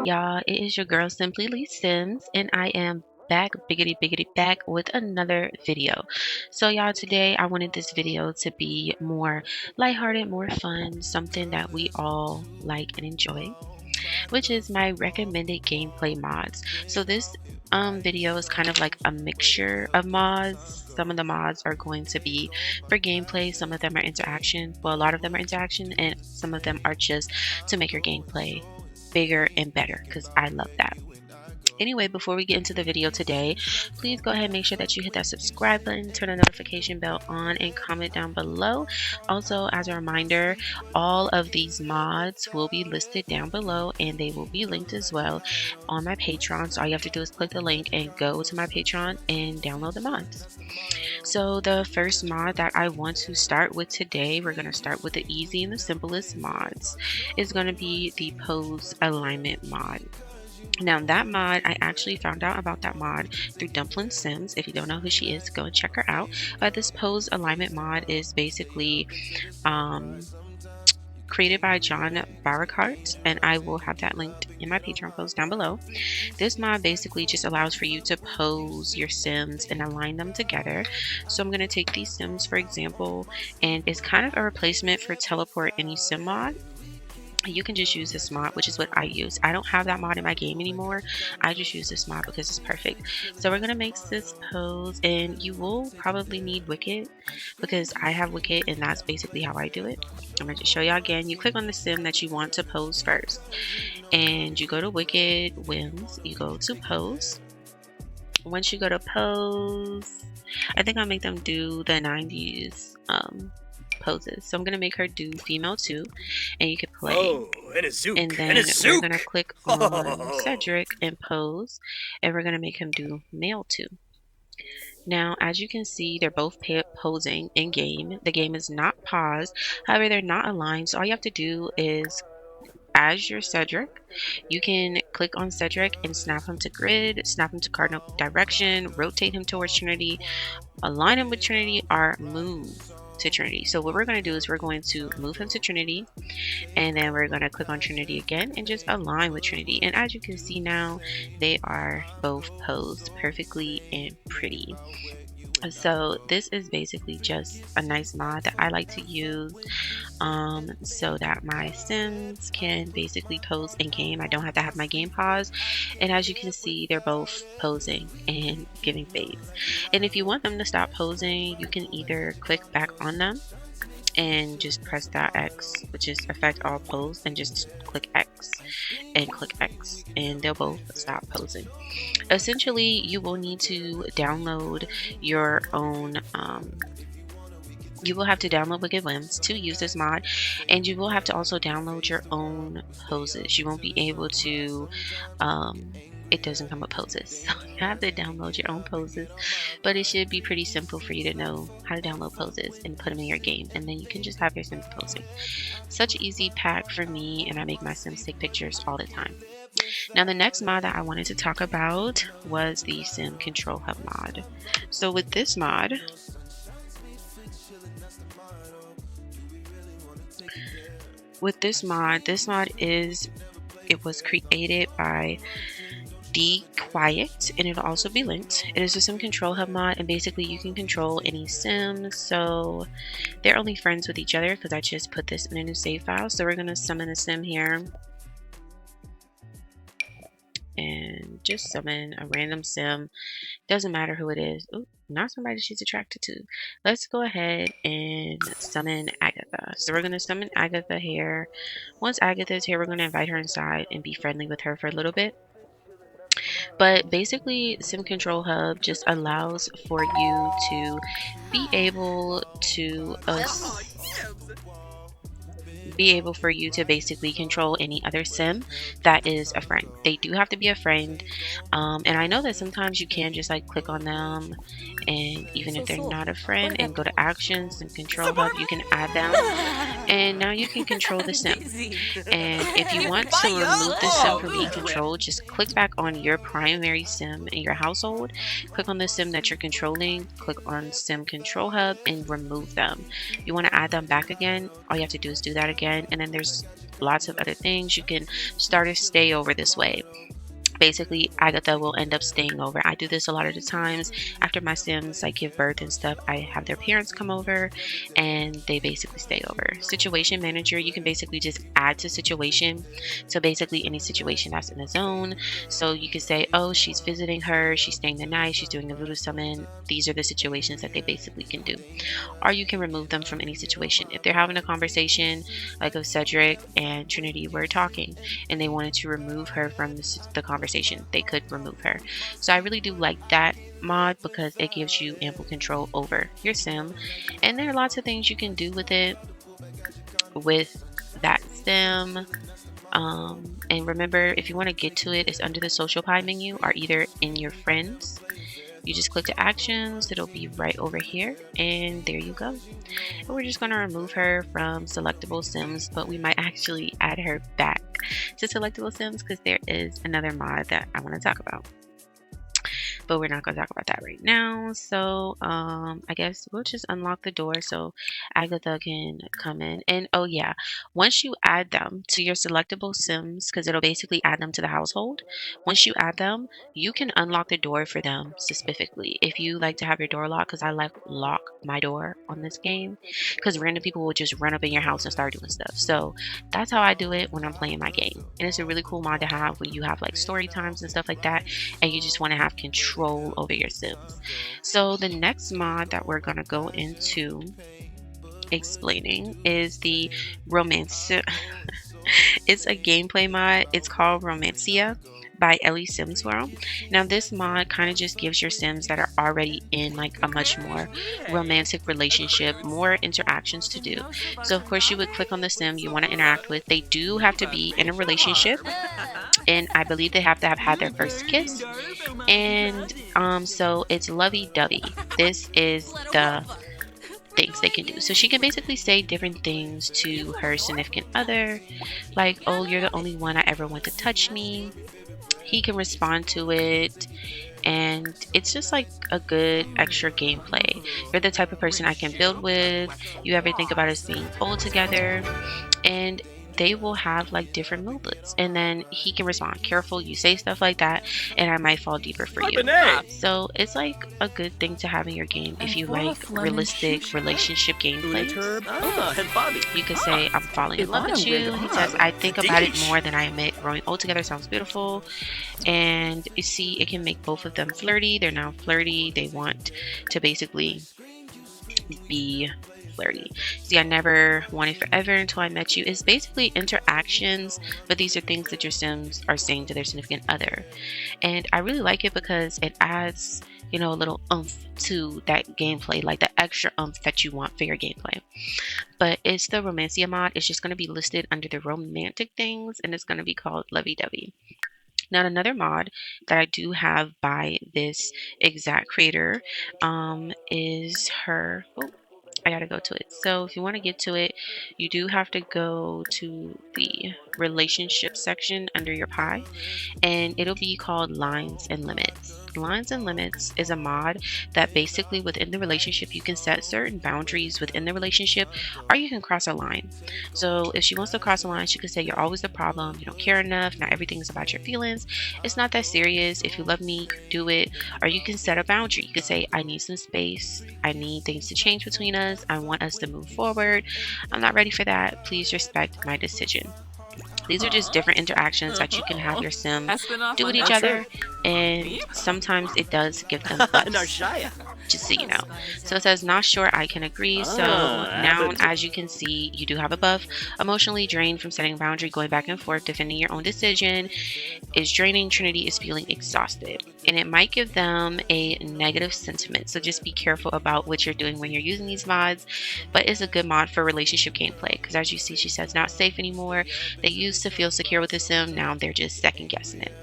y'all? It is your girl SimplyLeeSimz, and I am back, biggity back with another video. So y'all, today I wanted this video to be more lighthearted, more fun, something that we all like and enjoy, which is my recommended gameplay mods. So this video is kind of like a mixture of mods. Some of the mods are going to be for gameplay, some of them are interaction. Well, a lot of them are interaction, and some of them are just to make your gameplay bigger and better, because I love that. Anyway, before we get into the video today, please go ahead and make sure that you hit that subscribe button, turn the notification bell on, and comment down below. Also, as a reminder, all of these mods will be listed down below, and they will be linked as well on my Patreon. So all you have to do is click the link and go to my Patreon and download the mods. So the first mod that I want to start with today, we're going to start with the easy and the simplest mods, is going to be the pose alignment mod. Now that mod, I actually found out about that mod through SimplyLeeSimz. If you don't know who she is, go and check her out. But this pose alignment mod is basically created by John Barakart, and I will have that linked in my Patreon post down below. This mod basically just allows for you to pose your Sims and align them together. So I'm going to take these Sims for example, and it's kind of a replacement for teleport any Sim mod. You can just use this mod, which is what I use. I don't have that mod in my game anymore. I just use this mod because it's perfect. So we're gonna make this pose, and you will probably need Wicked because I have Wicked, and that's basically how I do it. I'm gonna just show y'all again. You click on the sim that you want to pose first, and you go to Wicked Whims. You go to pose. Once you go to pose, I think I'll make them do the 90s poses. So I'm gonna make her do female 2, and you can play. Oh, and then we're gonna click on Cedric and pose, and we're gonna make him do male 2. Now, as you can see, they're both posing in game. The game is not paused, however, they're not aligned. So all you have to do is, as your Cedric, you can click on Cedric and snap him to grid, snap him to cardinal direction, rotate him towards Trinity, align him with Trinity, or move to Trinity. So what we're going to do is we're going to move him to Trinity, and then we're going to click on Trinity again and just align with Trinity. And as you can see now, they are both posed perfectly and pretty. So this is basically just a nice mod that I like to use so that my Sims can basically pose in game. I don't have to have my game paused, and as you can see, they're both posing and giving fades. And if you want them to stop posing, you can either click back on them and just press that X, which is affect all pose, and just click X and click X, and they'll both stop posing. Essentially, you will need to download your own you will have to download Wicked Whims to use this mod, and you will have to also download your own poses. You won't be able to it doesn't come with poses, so you have to download your own poses, but it should be pretty simple for you to know how to download poses and put them in your game, and then you can just have your Sims posing. Such an easy pack for me, and I make my Sims take pictures all the time. Now the next mod that I wanted to talk about was the Sim Control Hub mod. So with this mod, it was created by Quiet, and it'll also be linked. It is a Sim Control Hub mod, and basically you can control any Sims. So they're only friends with each other because I just put this in a new save file. So we're going to summon a Sim here and just summon a random Sim. Doesn't matter who it is. Ooh, not somebody she's attracted to. Let's go ahead and summon Agatha. So we're going to summon Agatha here. Once Agatha's here, we're going to invite her inside and be friendly with her for a little bit. But basically, Sim Control Hub just allows for you to be able to basically control any other Sim that is a friend. They do have to be a friend, and I know that sometimes you can just like click on them, and even if they're not a friend, and go to actions and Control Hub, you can add them, and now you can control the Sim. And if you want to remove the Sim from being controlled, just click back on your primary Sim in your household, click on the Sim that you're controlling, click on Sim Control Hub, and remove them. You want to add them back again, all you have to do is do that again. again. And then there's lots of other things. You can start or stay over this way. Basically, Agatha will end up staying over. I do this a lot of the times after my Sims like give birth and stuff. I have their parents come over and they basically stay over. Situation manager, you can basically just add to situation. So basically any situation that's in the zone. So you can say, oh, she's visiting her, she's staying the night, she's doing a voodoo summon. These are the situations that they basically can do. Or you can remove them from any situation. If they're having a conversation, like if Cedric and Trinity were talking and they wanted to remove her from the conversation, they could remove her. So I really do like that mod because it gives you ample control over your sim, and there are lots of things you can do with it, with that sim. And remember, if you want to get to it, it's under the social pie menu or either in your friends. You just click the actions, it'll be right over here, and there you go. And we're just going to remove her from selectable sims, but we might actually add her back to selectable sims because there is another mod that I want to talk about. But we're not going to talk about that right now. So I guess we'll just unlock the door so Agatha can come in. And oh yeah, once you add them to your selectable sims, because it'll basically add them to the household, once you add them, you can unlock the door for them specifically. If you like to have your door locked, because I like lock my door on this game because random people will just run up in your house and start doing stuff. So that's how I do it when I'm playing my game. And it's a really cool mod to have when you have like story times and stuff like that, and you just want to have control over your sims. So the next mod that we're going to go into explaining is the Romancia. It's a gameplay mod. It's called Romancia by SimplyLeeSimz World. Now this mod kind of just gives your sims that are already in like a much more romantic relationship more interactions to do. So of course you would click on the sim you want to interact with. They do have to be in a relationship, and I believe they have to have had their first kiss. And so it's lovey-dovey. This is the things they can do. So she can basically say different things to her significant other, like, oh, you're the only one I ever want to touch me. He can respond to it, and it's just like a good extra gameplay. You're the type of person I can build with. You ever think about us being old together? And they will have like different moodlets, and then he can respond, careful you say stuff like that and I might fall deeper for you. So it's like a good thing to have in your game if you like realistic relationship gameplay. You could say, I'm falling in love with you. He says, I think about it more than I admit. Growing old together sounds beautiful. And you see, it can make both of them flirty. They're now flirty. They want to basically be flirty. See, I never wanted forever until I met you. It's basically interactions, but these are things that your sims are saying to their significant other. And I really like it because it adds, you know, a little oomph to that gameplay, like the extra oomph that you want for your gameplay. But it's the Romancia mod. It's just going to be listed under the romantic things, and it's going to be called Lovey-Dovey. Now, another mod that I do have by this exact creator is her. Oh, I gotta go to it. So if you want to get to it, you do have to go to the relationship section under your pie, and it'll be called Lines and Limits. Lines and Limits is a mod that basically within the relationship you can set certain boundaries within the relationship, or you can cross a line. So if she wants to cross a line, she could say, you're always the problem, you don't care enough, not everything's about your feelings, it's not that serious, if you love me, do it. Or you can set a boundary. You could say, I need some space, I need things to change between us, I want us to move forward, I'm not ready for that, please respect my decision. These are just different interactions that you can have your sim do with each other, and sometimes it does give them buffs, just so you know. So it says, not sure, I can agree. So now, as you can see, you do have a buff. Emotionally drained from setting a boundary, going back and forth, defending your own decision is draining. Trinity is feeling exhausted, and it might give them a negative sentiment. So just be careful about what you're doing when you're using these mods. But it's a good mod for relationship gameplay because, as you see, she says not safe anymore. They used to feel secure with the sim, now they're just second guessing it.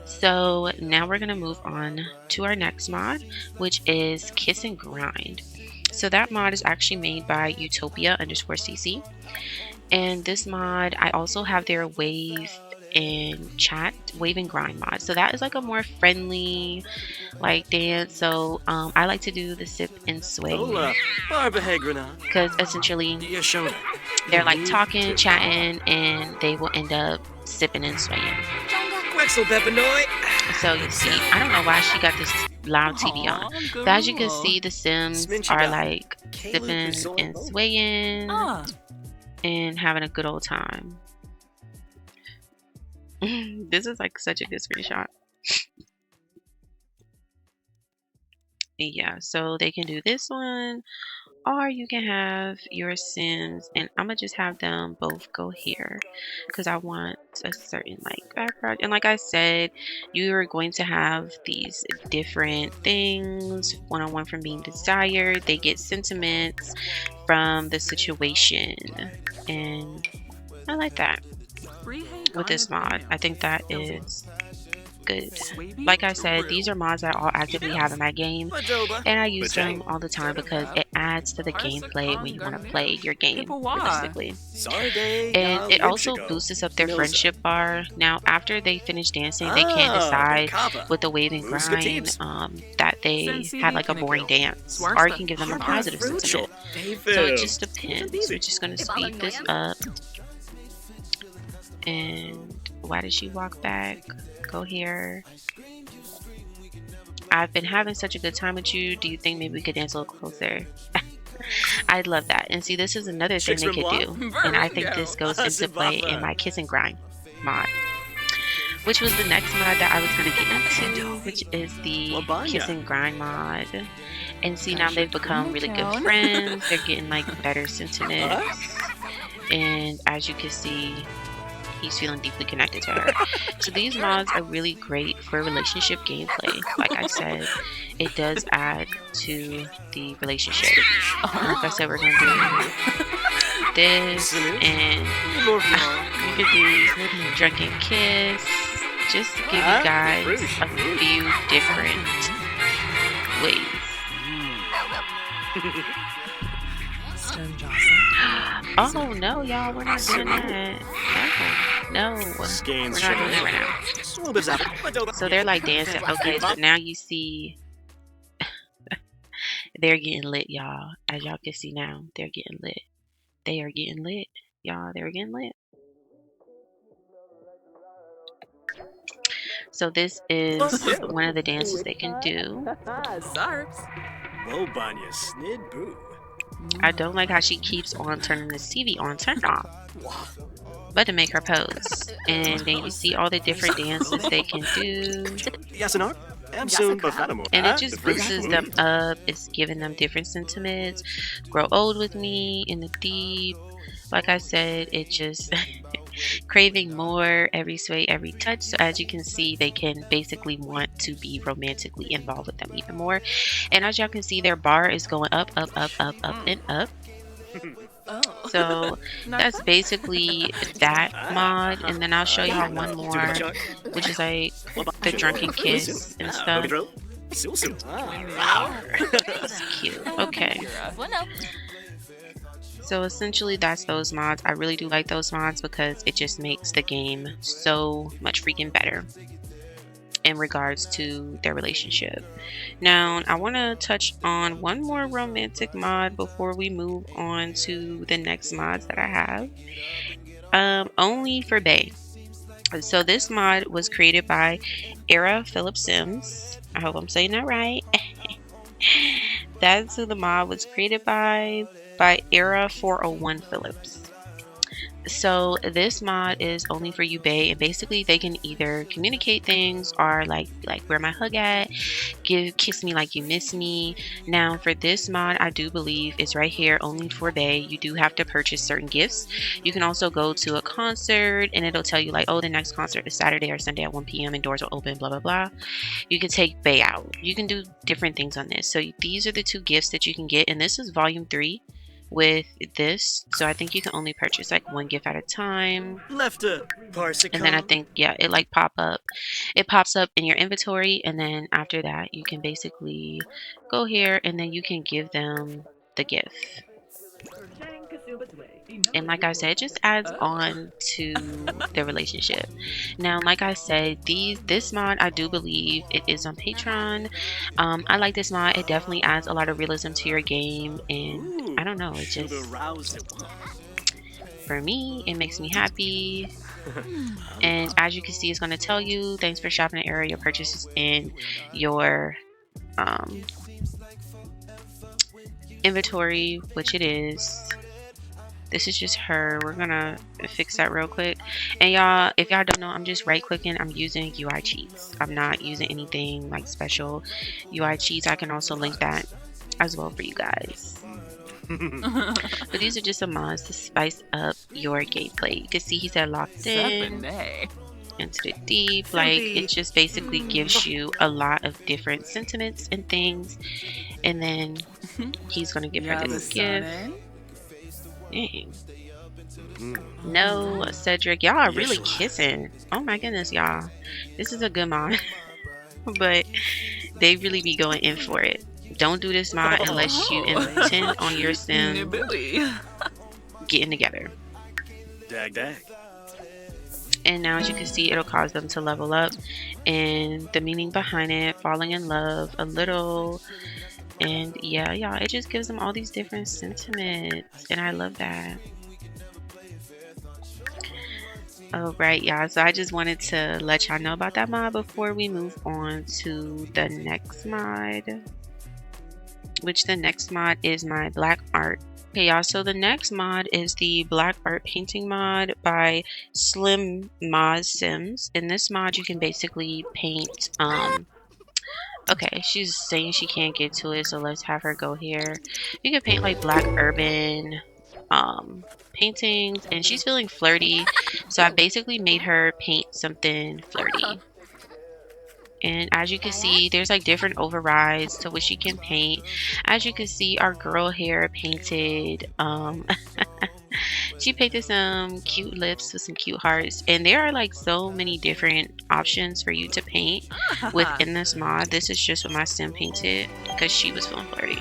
So now we're going to move on to our next mod, which is Kiss and Grind. So that mod is actually made by Utopia_CC, and this mod, I also have their wave and chat wave and grind mod. So that is like a more friendly like dance. So I like to do the sip and sway because essentially they're like talking, chatting, and they will end up sipping and swaying. So you see, I don't know why she got this loud TV on. So as you can see, the Sims are like sipping and swaying and having a good old time. This is like such a good screenshot. Yeah, so they can do this one, or you can have your Sims, and I'm gonna just have them both go here because I want a certain like background. And like I said, you are going to have these different things, one-on-one from being desired. They get sentiments from the situation, and I like that with this mod. I think that is good. Like I said, these are mods that I'll actively have in my game, and I use them all the time because it adds to the gameplay when you want to play your game realistically. And it also boosts up their friendship bar. Now, after they finish dancing, they can't decide with the wave and grind that they had like a boring dance, or you can give them a positive sentiment. So it just depends. We're just going to speed this up. And why did she walk back? Go here. I've been having such a good time with you. Do you think maybe we could dance a little closer? I'd love that. And see, this is another thing they could do. And I think this goes into play in my kiss and grind mod, which was the next mod that I was going to get into, which is the kiss and grind mod. And see, now they've become really good friends. They're getting like better sentiments. And as you can see, he's feeling deeply connected to her. So these mods are really great for relationship gameplay. Like I said, it does add to the relationship. Like I said, we're going to do this, and we could do drunken kiss, just to give you guys a few different ways. Oh no, y'all, we're not doing that. No, we're not doing that right now. So they're like dancing. Okay, so now you see they're getting lit, y'all. As y'all can see now, they're getting lit. They are getting lit, y'all. They're getting lit. So this is one of the dances they can do. I don't like how she keeps on turning the TV on, turn off. But to make her pose. And then you see all the different dances they can do. And it just boosts them up. It's giving them different sentiments. Grow old with me, in the deep. Like I said, it just craving more, every sway, every touch. So as you can see, they can basically want to be romantically involved with them even more. And as y'all can see, their bar is going up, up, up, up, up, and up. So that's basically that mod. And then I'll show y'all one more, which is like the drunken kiss and stuff. That's cute. Okay. So essentially that's those mods. I really do like those mods because it just makes the game so much freaking better in regards to their relationship. Now I want to touch on one more romantic mod before we move on to the next mods that I have. Only for Bae. So this mod was created by SimplyLeeSimz. I hope I'm saying that right. That's who the mod was created by Era 401 Phillips. So this mod is only for you, bae, and basically they can either communicate things or like where my hug at, kiss me like you miss me. Now for this mod, I do believe it's right here only for bae. You do have to purchase certain gifts. You can also go to a concert and it'll tell you like, oh, the next concert is Saturday or Sunday at 1 p.m. and doors will open, blah blah blah. You can take bae out. You can do different things on this. So these are the two gifts that you can get, and this is volume 3 with this. So I think you can only purchase like one gift at a time. And then I think, yeah, it like it pops up in your inventory, and then after that you can basically go here and then you can give them the gift. And like I said, it just adds on to their relationship. Now, like I said, this mod, I do believe it is on Patreon. I like this mod. It definitely adds a lot of realism to your game, and I don't know, it just, for me, it makes me happy. And as you can see, it's going to tell you, thanks for shopping the area, your purchases in your inventory, which it is. This is just her. We're gonna fix that real quick. And y'all, if y'all don't know, I'm just right clicking. I'm using UI cheats. I'm not using anything like special UI cheats. I can also link that as well for you guys. But these are just some mods to spice up your gameplay. You can see he said locked in, into the deep. Like, it just basically gives you a lot of different sentiments and things. And then he's gonna give her this gift. Dang. No, Cedric, y'all are really kissing. Oh my goodness, y'all. This is a good mod. But they really be going in for it. Don't do this mod unless you intend on your sim getting together. Dag. And now, as you can see, it'll cause them to level up. And the meaning behind it, falling in love a little. And yeah, y'all, it just gives them all these different sentiments, and I love that. Alright, y'all, so I just wanted to let y'all know about that mod before we move on to the next mod, which the next mod is my black art. Okay, y'all, so the next mod is the black art painting mod by SimplyLeeSimz. In this mod, you can basically paint okay, she's saying she can't get to it, so let's have her go here. You can paint like black urban paintings, and she's feeling flirty, so I basically made her paint something flirty. And as you can see, there's like different overrides to which she can paint. As you can see, our girl here painted she painted some cute lips with some cute hearts, and there are like so many different options for you to paint within this mod. This is just what my sim painted because she was feeling flirty.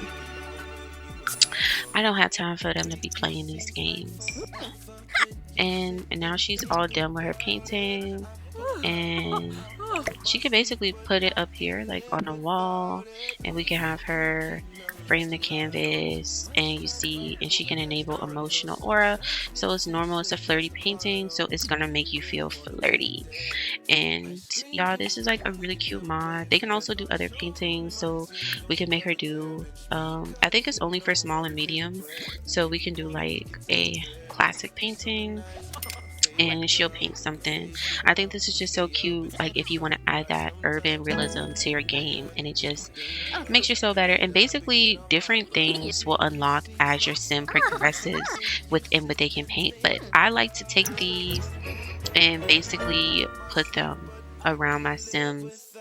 I don't have time for them to be playing these games. And now she's all done with her painting, and she can basically put it up here like on a wall, and we can have her frame the canvas, and you see, and she can enable emotional aura. So it's normal, it's a flirty painting, so it's gonna make you feel flirty. And y'all, this is like a really cute mod. They can also do other paintings, so we can make her do I think it's only for small and medium, so we can do like a classic painting and she'll paint something. I think this is just so cute, like if you want to add that urban realism to your game, and it just makes your soul better. And basically different things will unlock as your sim progresses within what they can paint. But I like to take these and basically put them around my sim's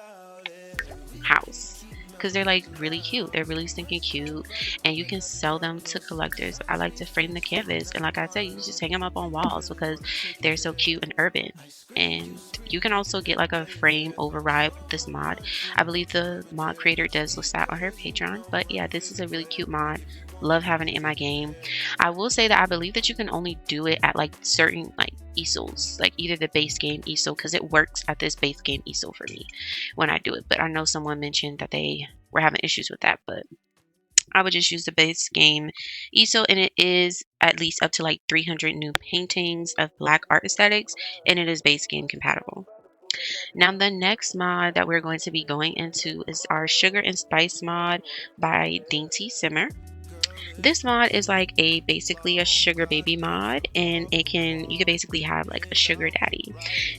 house because they're like really cute. They're really stinking cute, and you can sell them to collectors. I like to frame the canvas, and like I said, you just hang them up on walls because they're so cute and urban. And you can also get like a frame override with this mod. I believe the mod creator does list that on her Patreon. But yeah, this is a really cute mod. Love having it in my game. I will say that I believe that you can only do it at like certain like easels, like either the base game easel, because it works at this base game easel for me when I do it. But I know someone mentioned that they were having issues with that, but I would just use the base game easel, and it is at least up to like 300 new paintings of black art aesthetics, and it is base game compatible. Now the next mod that we're going to be going into is our sugar and spice mod by Dainty Simmer. This mod is like basically a sugar baby mod, and you can basically have like a sugar daddy.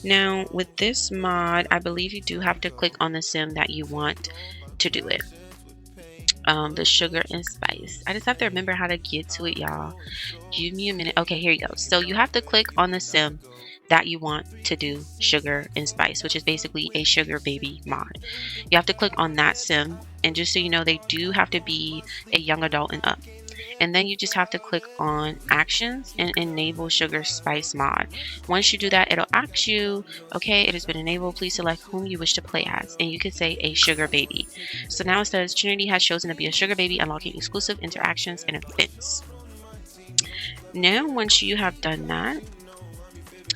Now with this mod, I believe you do have to click on the sim that you want to do it. The sugar and spice. I just have to remember how to get to it, y'all. Give me a minute. Okay, here you go. So you have to click on the sim that you want to do sugar and spice, which is basically a sugar baby mod. You have to click on that sim, and just so you know, they do have to be a young adult and up. And then you just have to click on actions and enable sugar spice mod. Once you do that, it'll ask you, okay, it has been enabled, please select whom you wish to play as, and you can say a sugar baby. So now it says Trinity has chosen to be a sugar baby, unlocking exclusive interactions and events. Now, once you have done that,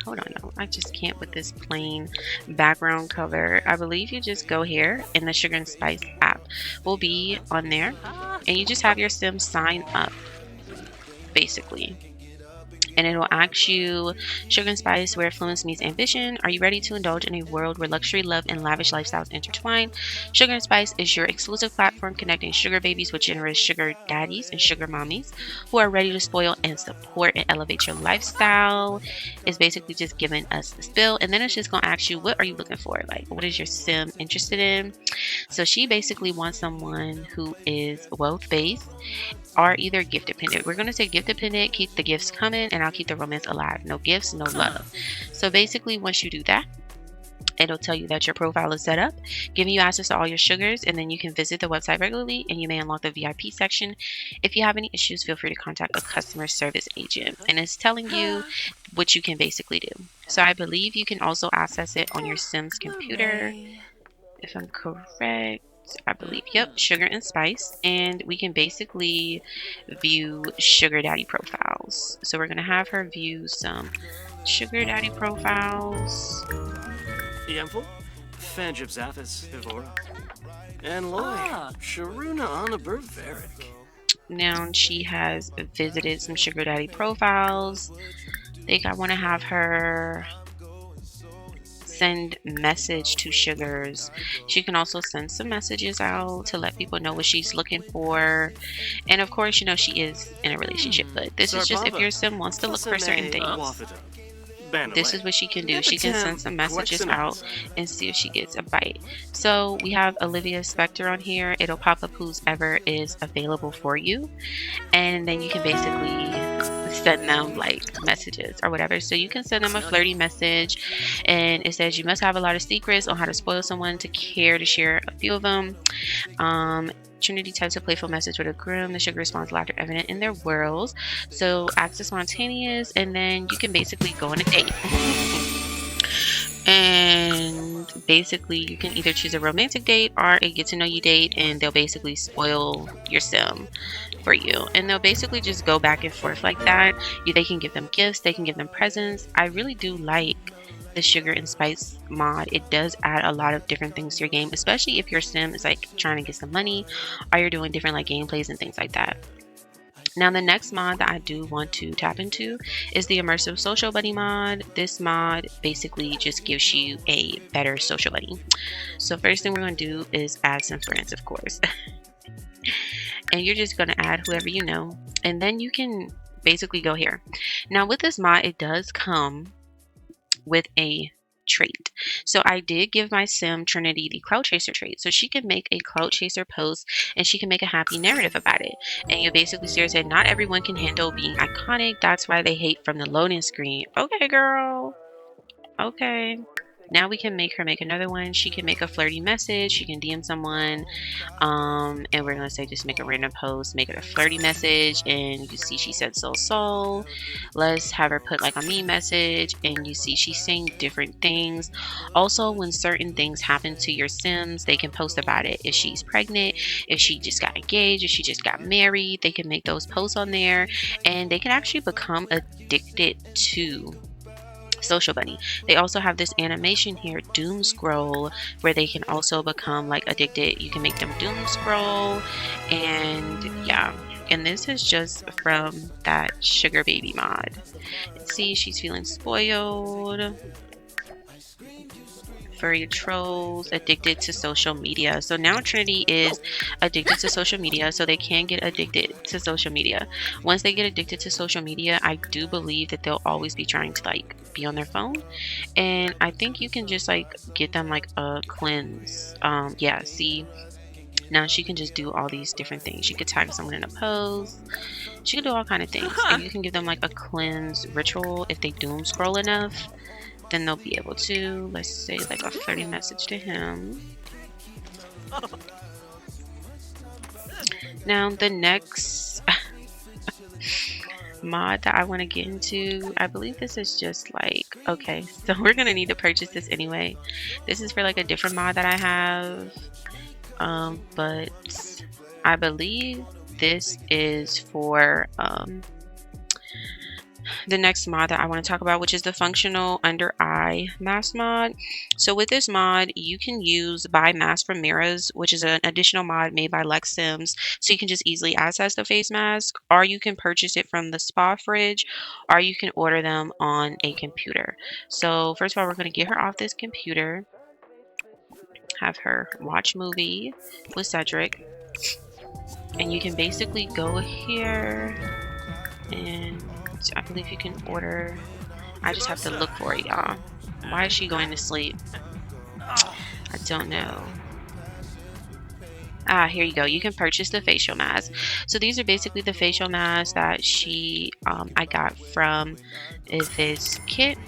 hold on, no, I just can't with this plain background cover. I believe you just go here and the Sugar and Spice app will be on there, and you just have your sim sign up basically. And it'll ask you, Sugar and Spice, where affluence meets ambition. Are you ready to indulge in a world where luxury, love, and lavish lifestyles intertwine? Sugar and Spice is your exclusive platform connecting sugar babies with generous sugar daddies and sugar mommies who are ready to spoil and support and elevate your lifestyle. It's basically just giving us the spill, and then it's just gonna ask you, what are you looking for? Like, what is your sim interested in? So she basically wants someone who is wealth based are either gift dependent. We're going to say gift dependent, keep the gifts coming, and I'll keep the romance alive. No gifts, no love. So basically, once you do that, it'll tell you that your profile is set up, giving you access to all your sugars, and then you can visit the website regularly and you may unlock the VIP section. If you have any issues, feel free to contact a customer service agent. And it's telling you what you can basically do. So I believe you can also access it on your Sim's computer, if I'm correct. I believe, yep, Sugar and Spice, and we can basically view sugar daddy profiles. So we're gonna have her view some sugar daddy profiles. Iemful, Fanjib Zathis, Ivora, and Loy, Sharuna Anaberveric. Now she has visited some sugar daddy profiles. I think I want to have her send message to sugars. She can also send some messages out to let people know what she's looking for. And of course, you know, she is in a relationship, but this is just if your sim wants to look for certain things. This is what she can do. She can send some messages out and see if she gets a bite. So we have Olivia Spector on here. It'll pop up who's ever is available for you. And then you can basically send them like messages or whatever. So you can send them a flirty message and it says you must have a lot of secrets on how to spoil someone to care to share a few of them. Trinity types a playful message with a groom. The sugar responds laughter evident in their whirls. So act spontaneous, and then you can basically go on a date. And basically you can either choose a romantic date or a get to know you date, and they'll basically spoil your sim for you, and they'll basically just go back and forth like that. They can give them gifts, they can give them presents. I really do like the Sugar and Spice mod. It does add a lot of different things to your game, especially if your sim is like trying to get some money or you're doing different like gameplays and things like that. Now the next mod that I do want to tap into is the Immersive Social Buddy mod. This mod basically just gives you a better social buddy. So first thing we're going to do is add some friends, of course. And you're just going to add whoever you know, and then you can basically go here. Now with this mod, it does come with a trait. So I did give my sim Trinity the Cloud Chaser trait, so she can make a Cloud Chaser post and she can make a happy narrative about it. And you basically say not everyone can handle being iconic, that's why they hate from the loading screen. Okay, girl, okay. Now we can make her make another one. She can make a flirty message, she can DM someone, and we're gonna say just make a random post, make it a flirty message, and you see she said so. Let's have her put like a me message, and you see she's saying different things. Also, when certain things happen to your sims, they can post about it. If she's pregnant, if she just got engaged, if she just got married, they can make those posts on there, and they can actually become addicted to Social Bunny. They also have this animation here, doom scroll, where they can also become like addicted. You can make them doom scroll, and yeah. And this is just from that Sugar Baby mod. See, she's feeling spoiled. Furry trolls, addicted to social media. So now Trinity is addicted to social media, so they can get addicted to social media. Once they get addicted to social media, I do believe that they'll always be trying to like be on their phone, and I think you can just like get them like a cleanse. Yeah, see, now she can just do all these different things. She could tag someone in a post, she can do all kind of things, and you can give them like a cleanse ritual if they doom scroll enough. Then they'll be able to, let's say, like a flirty message to him. Now the next mod that I want to get into, I believe this is just like, okay, so we're gonna need to purchase this anyway. This is for like a different mod that I have, but I believe this is for the next mod that I want to talk about, which is the functional under eye mask mod. So with this mod, you can use buy mask from mirrors, which is an additional mod made by LivePlay. So you can just easily access the face mask, or you can purchase it from the spa fridge, or you can order them on a computer. So first of all, we're going to get her off this computer, have her watch movie with Cedric, and you can basically go here, and I believe you can order. I just have to look for it, y'all. Why is she going to sleep? I don't know. Ah, here you go. You can purchase the facial mask. So these are basically the facial masks that I got from this kit.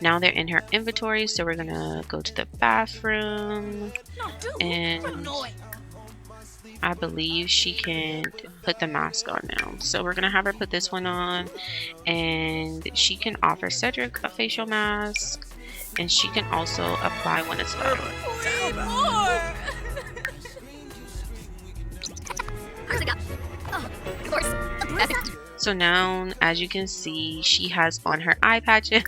Now they're in her inventory, so we're gonna go to the bathroom, and I believe she can put the mask on now. So we're gonna have her put this one on, and she can offer Cedric a facial mask, and she can also apply one as well. So now, as you can see, she has on her eye patches.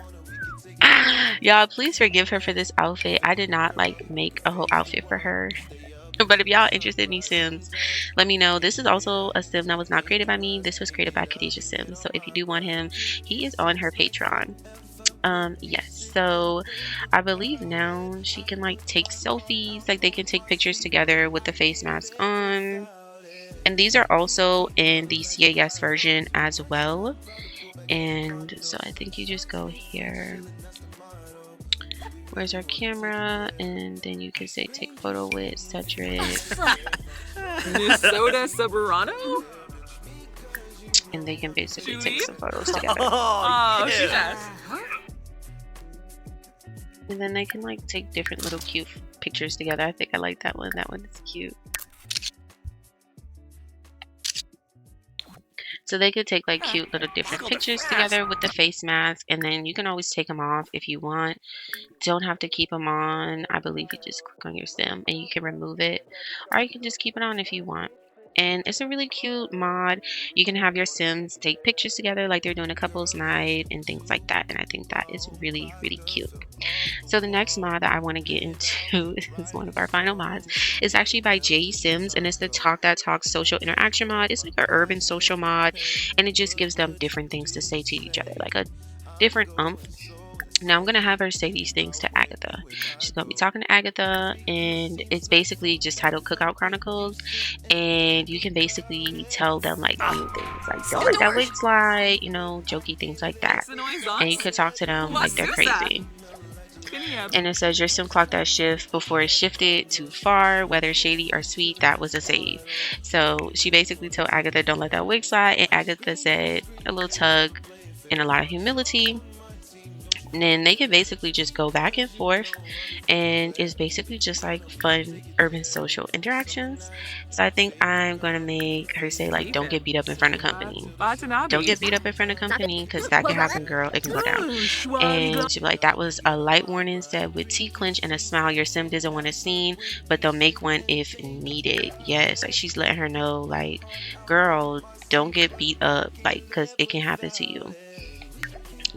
Y'all, please forgive her for this outfit. I did not like make a whole outfit for her. But if y'all interested in these Sims, let me know. This is also a Sim that was not created by me. This was created by Khadijah Sims. So if you do want him, he is on her Patreon. Yes, so I believe now she can like take selfies, like they can take pictures together with the face mask on. And these are also in the CAS version as well. And so I think you just go here. Where's our camera? And then you can say take photo with Cedric. Minnesota Soberano? And they can basically take some photos together. Oh, she does. And then they can like take different little cute pictures together. I think I like that one. That one is cute. So they could take like cute little different pictures together with the face mask, and then you can always take them off if you want. Don't have to keep them on. I believe you just click on your sim and you can remove it, or you can just keep it on if you want. And it's a really cute mod. You can have your Sims take pictures together like they're doing a couple's night and things like that. And I think that is really, really cute. So the next mod that I want to get into is one of our final mods. It's actually by SimplyLeeSimz, and it's the Talk That Talks social interaction mod. It's like an urban social mod, and it just gives them different things to say to each other, like a different Now I'm going to have her say these things to Agatha. She's going to be talking to Agatha, and it's basically just titled Cookout Chronicles. And you can basically tell them like mean things, like don't let that wig slide, you know, jokey things like that. And you could talk to them like they're crazy. And it says your sim clocked that shift before it shifted too far, whether shady or sweet, that was a save. So she basically told Agatha don't let that wig slide, and Agatha said a little tug and a lot of humility. And then they can basically just go back and forth, and it's basically just like fun urban social interactions. So I think I'm gonna make her say like don't get beat up in front of company. Don't get beat up in front of company, because that can happen, girl. It can go down. And she'll be like, that was a light warning said with teeth clenched and a smile. Your sim doesn't want a scene, but they'll make one if needed. Yes, like she's letting her know like, girl, don't get beat up, like, because it can happen to you.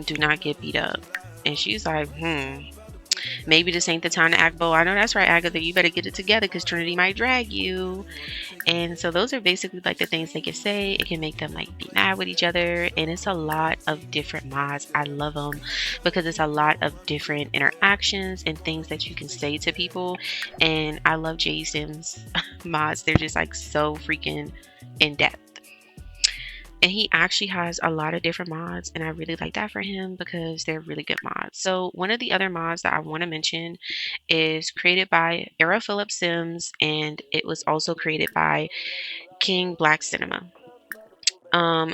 Do not get beat up. And she's like, maybe this ain't the time to act bold. I know that's right, Agatha. You better get it together, because Trinity might drag you. And so those are basically like the things they can say. It can make them like be mad with each other. And it's a lot of different mods. I love them because it's a lot of different interactions and things that you can say to people. And I love SimplyLeeSimz mods. They're just like so freaking in depth. And he actually has a lot of different mods, and I really like that for him because they're really good mods. So one of the other mods that I want to mention is created by Era Phillips Sims, and it was also created by King Black Cinema.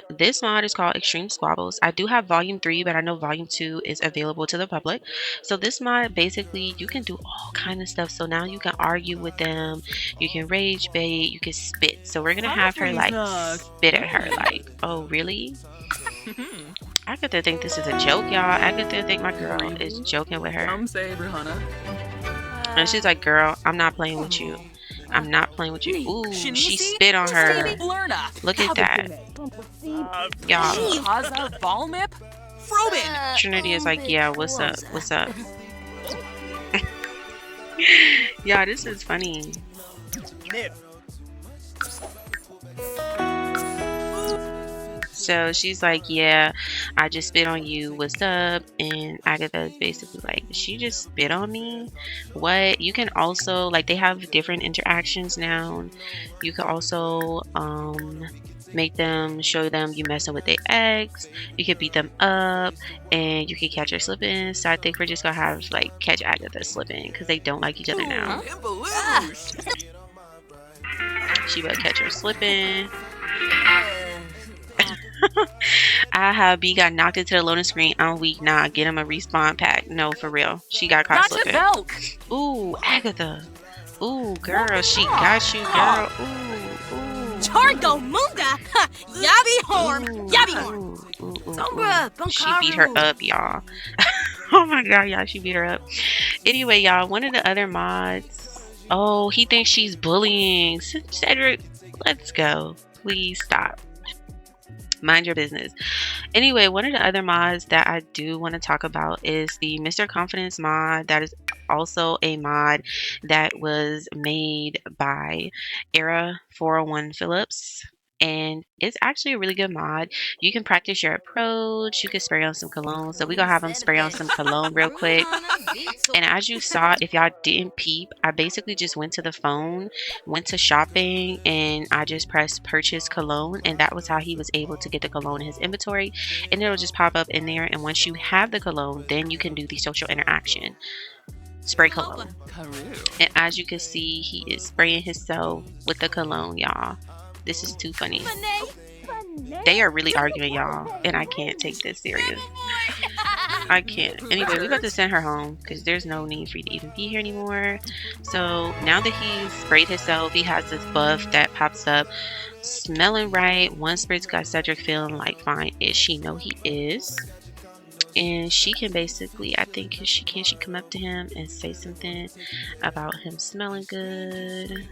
This mod is called Extreme Squabbles. I do have volume 3, but I know volume 2 is available to the public. So this mod, basically you can do all kind of stuff. So now you can argue with them, you can rage bait, you can spit. So we're gonna have her like spit at her like, oh really? I get to think this is a joke, y'all. I get to think my girl is joking with her. And she's like, girl, I'm not playing with you. I'm not playing with you. Ooh, she spit on her. Look at that. Y'all. Trinity is like, yeah, what's up? What's up? Yeah, this is funny. So she's like, yeah, I just spit on you. What's up? And Agatha is basically like, she just spit on me? What? You can also, like, they have different interactions now. You can also make them, show them you messing with their ex. You can beat them up, and you can catch her slipping. So I think we're just gonna have, like, catch Agatha slipping because they don't like each other now. She better catch her slipping. I have B got knocked into the loading screen. I'm weak. Nah, get him a respawn pack. No, for real. She got caught slipping. Ooh, Agatha. Ooh, girl, she got you, girl. Ooh. Chargo Munda! Yabi Horn! Yabi Horn! She beat her up, y'all. Oh my god, y'all, she beat her up. Anyway, y'all, one of the other mods. Oh, he thinks she's bullying. Cedric, let's go. Please stop. Mind your business. Anyway, one of the other mods that I do want to talk about is the Mr. Confidence mod. That is also a mod that was made by Era 401 Phillips. And it's actually a really good mod. You can practice your approach. You can spray on some cologne. So we're going to have them spray on some cologne real quick. And as you saw, if y'all didn't peep, I basically just went to the phone, went to shopping, and I just pressed purchase cologne. And that was how he was able to get the cologne in his inventory. And it'll just pop up in there. And once you have the cologne, then you can do the social interaction. Spray cologne. And as you can see, he is spraying himself with the cologne, y'all. This is too funny. They are really arguing, y'all, and I can't take this serious. I can't. Anyway, we're about to send her home because there's no need for you to even be here anymore. So now that he's sprayed himself, he has this buff that pops up. Smelling right. One sprit's got Cedric feeling like fine-ish. She know he is. And she can basically, I think she come up to him and say something about him smelling good.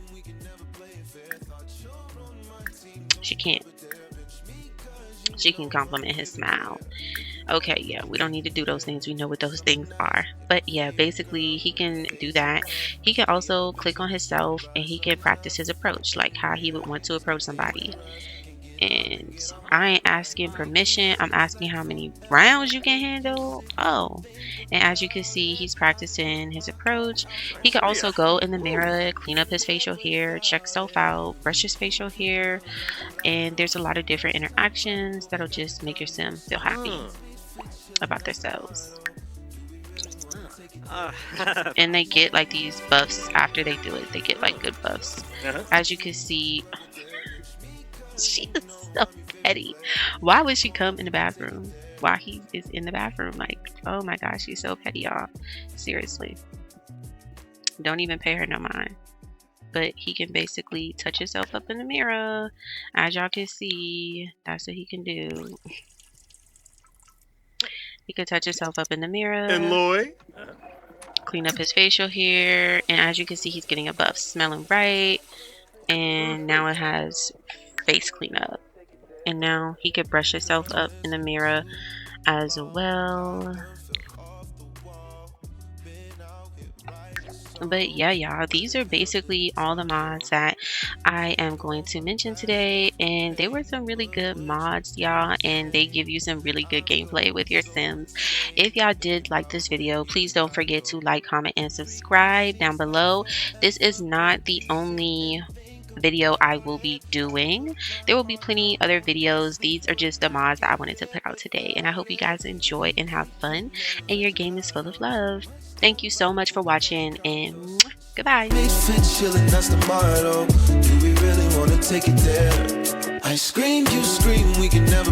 She can't. She can compliment his smile. Okay, yeah, we don't need to do those things. We know what those things are. But yeah, basically he can do that. He can also click on himself and he can practice his approach, like how he would want to approach somebody. And I ain't asking permission. I'm asking how many rounds you can handle. Oh, and as you can see, he's practicing his approach. He can also go in the mirror, clean up his facial hair, check self out, brush his facial hair, and there's a lot of different interactions that'll just make your sim feel happy about themselves. And they get like these buffs after they do it. They get like good buffs. As you can see, she is so petty. Why would she come in the bathroom while he is in the bathroom? Like, oh my gosh, she's so petty, y'all. Seriously. Don't even pay her no mind. But he can basically touch himself up in the mirror. As y'all can see, that's what he can do. He can touch himself up in the mirror. And Loy? Clean up his facial hair. And as you can see, he's getting a buff. Smelling right. And now it has face cleanup, and now he could brush himself up in the mirror as well. But yeah, y'all, these are basically all the mods that I am going to mention today, and they were some really good mods, y'all, and they give you some really good gameplay with your sims. If y'all did like this video, please don't forget to like, comment, and subscribe down below. This is not the only video I will be doing. There will be plenty other videos. These are just the mods that I wanted to put out today, and I hope you guys enjoy and have fun and your game is full of love. Thank you so much for watching, and goodbye. I scream, you scream, we can never